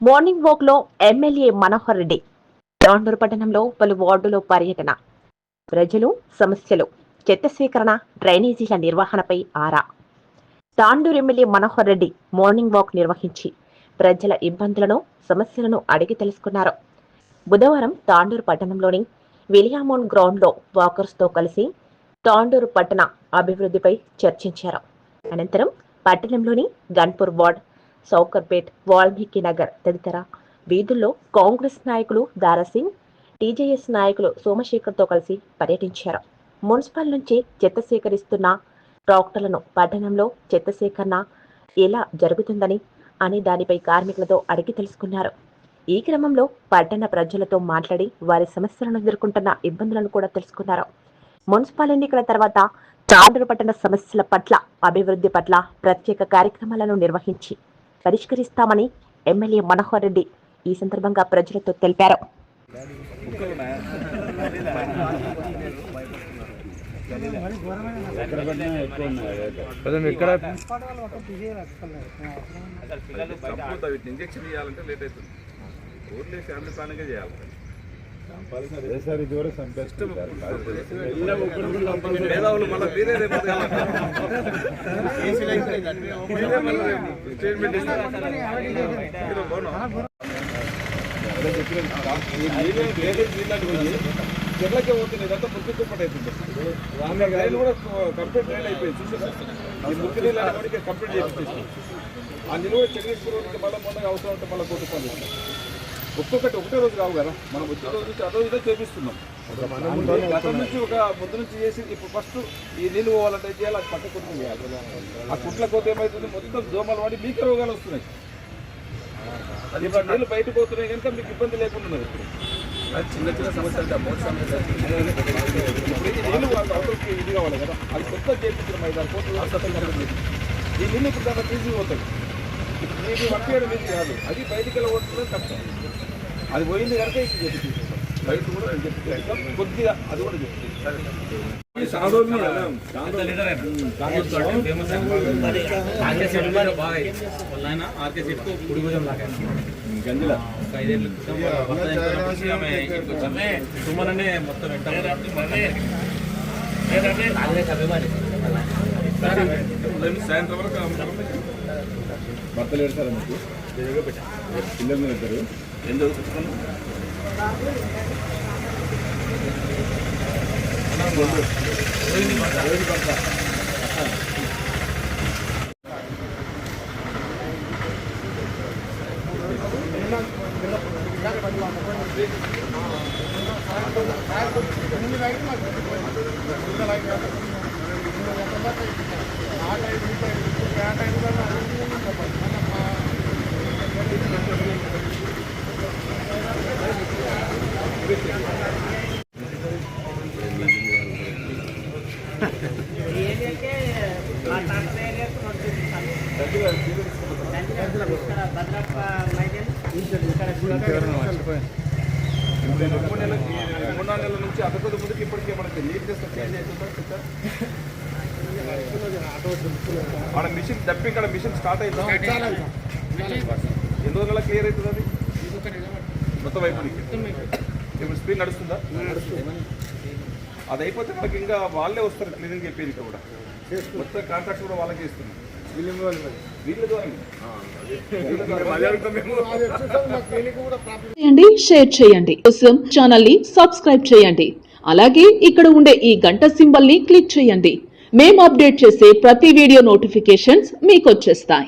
Morning walk లో MLA Manohar Reddy Tandur పట్టణంలో పలు వార్డులో పర్యటన. ప్రజలు, సమస్యలు, చెత్త సేకరణ, డ్రైనేజీల నిర్వహణపై ఆరా. Tandur MLA Manohar Reddy morning walk నిర్వహించి ప్రజల ఇబ్బందులను, సమస్యలను అడిగి తెలుసుకున్నారు. బుధవారం తాండూరు పట్టణంలోని విలియామోన్ గ్రౌండ్ లో వాకర్స్ తో కలిసి తాండూరు పట్టణ అభివృద్ధిపై చర్చించారు. అనంతరం పట్టణంలోని గన్పూర్ వార్డ్, సౌకర్పేట్, వాల్మీకి నగర్ తదితర వీధుల్లో కాంగ్రెస్ నాయకులు దారాసింగ్, టీజేఎస్ నాయకులు సోమశేఖర్ తో కలిసి పర్యటించారు. మున్సిపల్ నుంచి చెత్త సేకరిస్తున్న ట్రాక్టర్లను పట్టణంలో చెత్త సేకరణ ఎలా జరుగుతుందని అని దానిపై కార్మికులతో అడిగి తెలుసుకున్నారు. ఈ క్రమంలో పట్టణ ప్రజలతో మాట్లాడి వారి సమస్యలను ఎదుర్కొంటున్న ఇబ్బందులను కూడా తెలుసుకున్నారు. మున్సిపల్ ఎన్నికల తర్వాత తాండూరు పట్టణ సమస్యల పట్ల, అభివృద్ధి పట్ల ప్రత్యేక కార్యక్రమాలను నిర్వహించి పరిష్కరిస్తామని ఎమ్మెల్యే మనోహర్ రెడ్డి ఈ సందర్భంగా ప్రజలతో తెలిపారు. చెట్లకే పోతుంది, ఇదంతా మురికి తుప్పటి అవుతుంది. రైలు కూడా కంప్లీట్ రైలు అయిపోయింది. చూసేసారు ఈ మురికి నీళ్ళు అనేవాడికి కంప్లీట్ చేసి ఆ నిలువ చెక్ మళ్ళీ మొన్న అవసరం ఉంటే మళ్ళీ కొట్టుకోండి. ఒక్కొక్కటి ఒకటే రోజు కావు కదా, మనం వచ్చే రోజు నుంచి అదో ఇదో చేపిస్తున్నాం. గతం నుంచి ఒక ముందు నుంచి చేసి ఇప్పుడు ఫస్ట్ ఈ నీళ్ళు పోవాలంటే చేయాలి, అది పక్క కుట్లు చేయాలి. ఆ కుట్ల కోత ఏమవుతుంది, మొత్తం దోమలు పడి మీకే రోగాలు వస్తున్నాయి. అది ఇప్పుడు నీళ్ళు బయటకు పోతున్నాయి కనుక మీకు ఇబ్బంది లేకుండా ఉన్నది. అది చిన్న చిన్న సమస్యలు నీళ్ళు అవసరం ఇది కావాలి కదా, అది కొత్త చేయించడం 5-6 కోట్లు. ఈ నీళ్ళు ఇప్పుడు దాంట్లో తీసుకుపోతాయి. ఇప్పుడు నీకు వర్క్ చేయడం ఇది కాదు, అది బయటికి వెళ్ళబోతుందని కష్టం. అది పోయింది కనుక ఇప్పుడు చెప్పి బయట కూడా చెప్తాం కొద్దిగా, అది కూడా చెప్తాం. గంజిల 5 ఏళ్ళ సుమననే మొత్తం సాయంత్రం వరకు భర్తలు పెడతారా మీకు? పిల్లలు పెడతారు. ఏం చదువుతున్నాను? మూడు 4 నెలల నుంచి అదకొద్ది ముందుకి ఇప్పటికే మనకి లీడ్ చేస్తే చేంజ్ అవుతుందా? మన మిషన్ తప్పి ఇక్కడ మిషన్ స్టార్ట్ అవుతుందా? ఎన్ని రోజుల క్లియర్ అవుతుంది అది మొత్తం అయిపోయింది. ఇప్పుడు స్పీడ్ నడుస్తుందా? అది అయిపోతే మనకి ఇంకా వాళ్ళే వస్తారు క్లీనింగ్ చెప్పేది కూడా. మొత్తం కాంట్రాక్ట్స్ కూడా వాళ్ళకే ఇస్తున్నారు. షేర్ చేయండి, కోసం ఛానల్ ని సబ్స్క్రైబ్ చేయండి. అలాగే ఇక్కడ ఉండే ఈ గంట సింబల్ ని క్లిక్ చేయండి. మేము అప్డేట్ చేసే ప్రతి వీడియో నోటిఫికేషన్స్ మీకు వచ్చేస్తాయి.